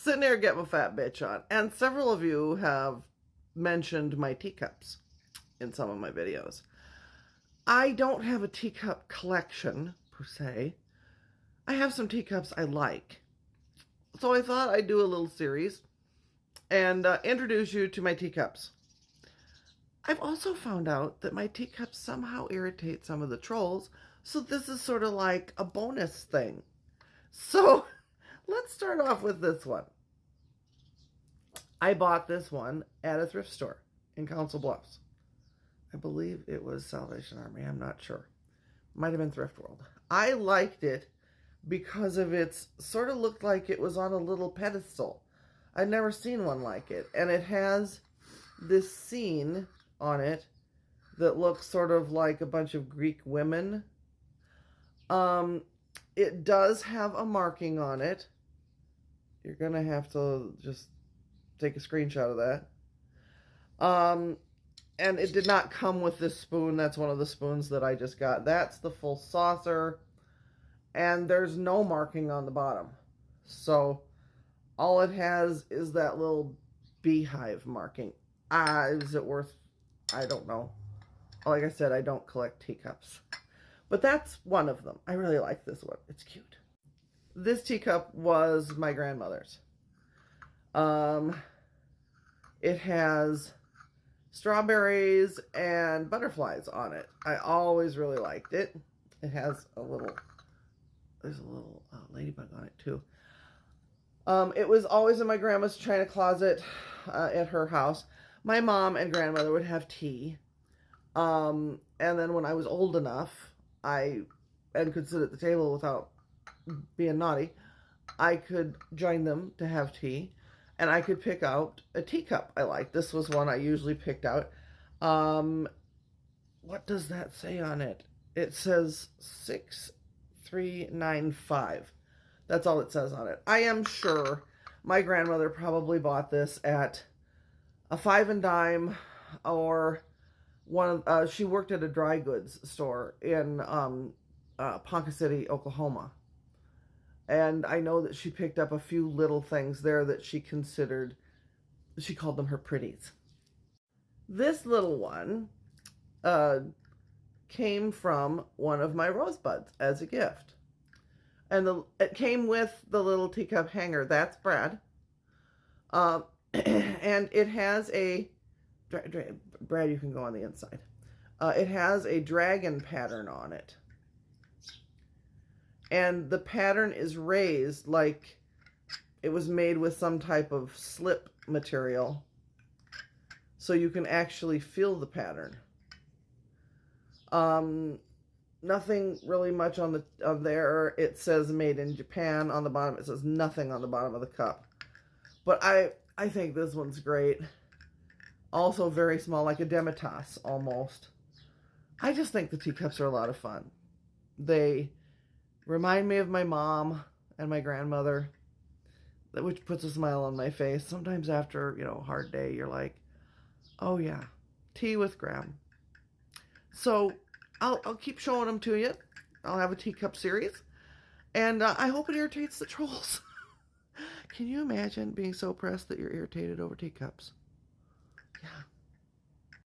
sitting here getting my fat bitch on. And several of you have mentioned my teacups in some of my videos. I don't have a teacup collection, per se. I have some teacups I like. So I thought I'd do a little series and introduce you to my teacups. I've also found out that my teacups somehow irritate some of the trolls, so this is sort of like a bonus thing. So let's start off with this one. I bought this one at a thrift store in Council Bluffs. I believe it was Salvation Army, I'm not sure. Might have been Thrift World. I liked it because of its sort of looked like it was on a little pedestal. I'd never seen one like it. And it has this scene on it that looks sort of like a bunch of Greek women. It does have a marking on it. You're going to have to just take a screenshot of that. And it did not come with this spoon. That's one of the spoons that I just got. That's the full saucer. And there's no marking on the bottom. So all it has is that little beehive marking. Is it worth... I don't know. Like I said, I don't collect teacups. But that's one of them. I really like this one. It's cute. This teacup was my grandmother's. It has strawberries and butterflies on it. I always really liked it. It has a little... There's a little ladybug on it too. It was always in my grandma's china closet at her house. My mom and grandmother would have tea. And then when I was old enough, and could sit at the table without being naughty, I could join them to have tea. And I could pick out a teacup I liked. This was one I usually picked out. What does that say on it? It says 6395. That's all it says on it. I am sure my grandmother probably bought this at a Five and Dime, or she worked at a dry goods store in Ponca City, Oklahoma. And I know that she picked up a few little things there that she considered, she called them her pretties. This little one came from one of my rosebuds as a gift. And it came with the little teacup hanger. That's Brad. And it has a... Brad, you can go on the inside. It has a dragon pattern on it. And the pattern is raised like it was made with some type of slip material. So you can actually feel the pattern. Nothing really much on there. It says made in Japan on the bottom. It says nothing on the bottom of the cup. But I think this one's great. Also very small, like a Demitasse almost. I just think the teacups are a lot of fun. They remind me of my mom and my grandmother, which puts a smile on my face. Sometimes after, a hard day, you're like, oh yeah, tea with Gram. So I'll keep showing them to you. I'll have a teacup series. And I hope it irritates the trolls. Can you imagine being so pressed that you're irritated over teacups?